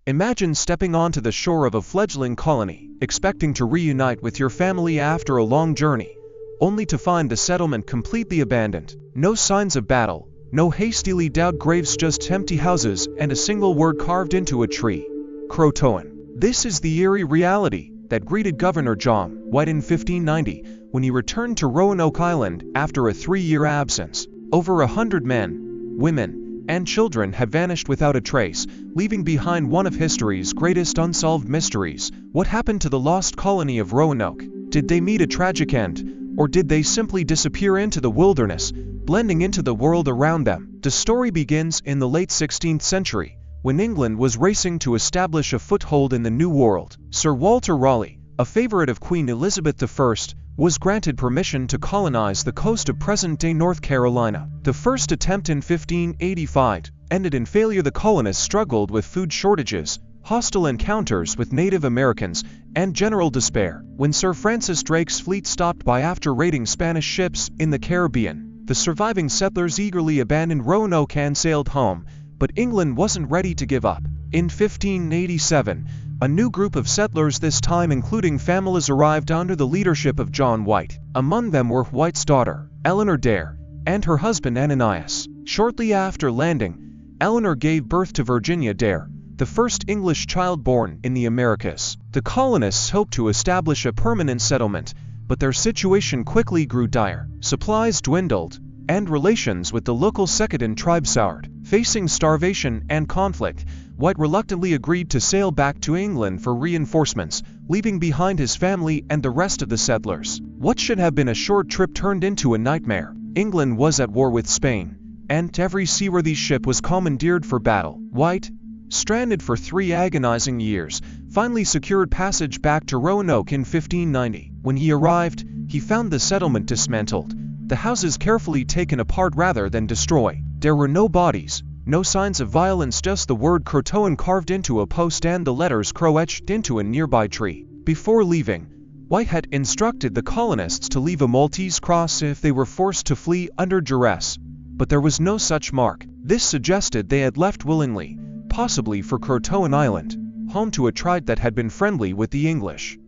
Imagine stepping onto the shore of a fledgling colony, expecting to reunite with your family after a long journey, only to find the settlement completely abandoned. No signs of battle, no hastily dug graves, just empty houses and a single word carved into a tree: Croatoan. This is the eerie reality that greeted Governor John White in 1590 when he returned to Roanoke Island after a 3-year absence. Over 100 men, women, and children had vanished without a trace, leaving behind one of history's greatest unsolved mysteries. What happened to the lost colony of Roanoke? Did they meet a tragic end, or did they simply disappear into the wilderness, blending into the world around them? The story begins in the late 16th century, when England was racing to establish a foothold in the New World. Sir Walter Raleigh, a favorite of Queen Elizabeth I, was granted permission to colonize the coast of present-day North Carolina. The first attempt in 1585 ended in failure. The colonists struggled with food shortages, hostile encounters with Native Americans, and general despair. When Sir Francis Drake's fleet stopped by after raiding Spanish ships in the Caribbean, the surviving settlers eagerly abandoned Roanoke and sailed home. But England wasn't ready to give up. In 1587, a new group of settlers, this time including families, arrived under the leadership of John White. Among them were White's daughter, Eleanor Dare, and her husband Ananias. Shortly after landing, Eleanor gave birth to Virginia Dare, the first English child born in the Americas. The colonists hoped to establish a permanent settlement, but their situation quickly grew dire. Supplies dwindled, and relations with the local Secondon tribe soured. Facing starvation and conflict, White reluctantly agreed to sail back to England for reinforcements, leaving behind his family and the rest of the settlers. What should have been a short trip turned into a nightmare. England was at war with Spain, and every seaworthy ship was commandeered for battle. White, stranded for 3 agonizing years, finally secured passage back to Roanoke in 1590. When he arrived, he found the settlement dismantled, the houses carefully taken apart rather than destroyed. There were no bodies, no signs of violence, just the word Croatoan carved into a post and the letters Crow etched into a nearby tree. Before leaving, White had instructed the colonists to leave a Maltese cross if they were forced to flee under duress, but there was no such mark. This suggested they had left willingly, possibly for Croatoan Island, home to a tribe that had been friendly with the English.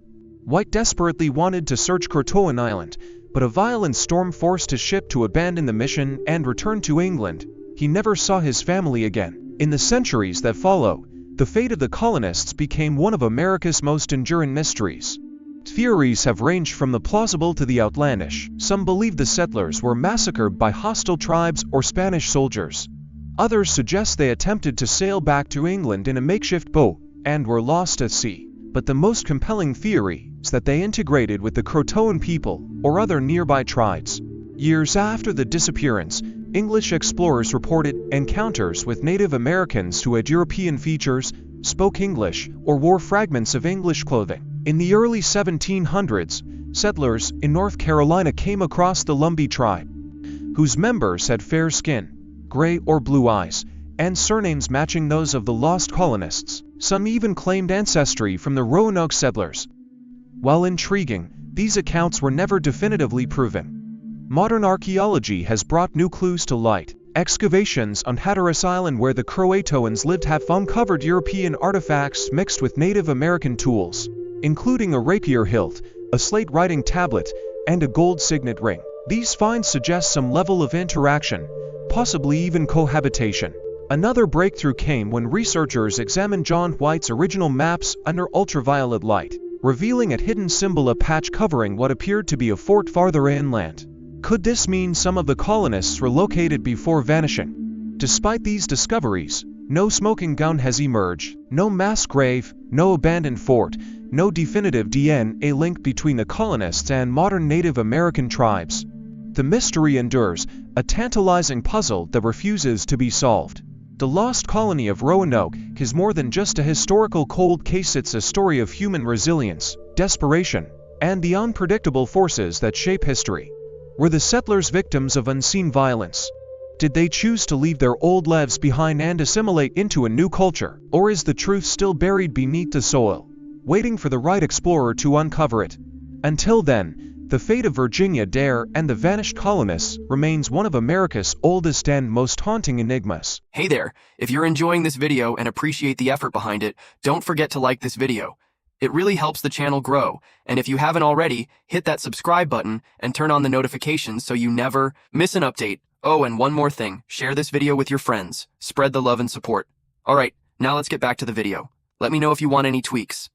White desperately wanted to search Croatoan Island, but a violent storm forced his ship to abandon the mission and return to England. He never saw his family again. In the centuries that followed, the fate of the colonists became one of America's most enduring mysteries. Theories have ranged from the plausible to the outlandish. Some believe the settlers were massacred by hostile tribes or Spanish soldiers. Others suggest they attempted to sail back to England in a makeshift boat and were lost at sea. But the most compelling theory is that they integrated with the Croatoan people or other nearby tribes. Years after the disappearance, English explorers reported encounters with Native Americans who had European features, spoke English, or wore fragments of English clothing. In the early 1700s, settlers in North Carolina came across the Lumbee tribe, whose members had fair skin, gray or blue eyes, and surnames matching those of the lost colonists. Some even claimed ancestry from the Roanoke settlers. While intriguing, these accounts were never definitively proven. Modern archaeology has brought new clues to light. Excavations on Hatteras Island, where the Croatoans lived, have uncovered European artifacts mixed with Native American tools, including a rapier hilt, a slate writing tablet, and a gold signet ring. These finds suggest some level of interaction, possibly even cohabitation. Another breakthrough came when researchers examined John White's original maps under ultraviolet light, revealing a hidden symbol, a patch covering what appeared to be a fort farther inland. Could this mean some of the colonists relocated before vanishing? Despite these discoveries, no smoking gun has emerged, no mass grave, no abandoned fort, no definitive DNA link between the colonists and modern Native American tribes. The mystery endures, a tantalizing puzzle that refuses to be solved. The lost colony of Roanoke is more than just a historical cold case. It's a story of human resilience, desperation, and the unpredictable forces that shape history. Were the settlers victims of unseen violence? Did they choose to leave their old lives behind and assimilate into a new culture? Or is the truth still buried beneath the soil, waiting for the right explorer to uncover it? Until then, The fate of Virginia Dare and the vanished colonists remains one of America's oldest and most haunting enigmas. Hey there, if you're enjoying this video and appreciate the effort behind it, don't forget to like this video. It really helps the channel grow, and if you haven't already, hit that subscribe button and turn on the notifications so you never miss an update. Oh, and one more thing, share this video with your friends. Spread the love and support. Alright, now let's get back to the video. Let me know if you want any tweaks.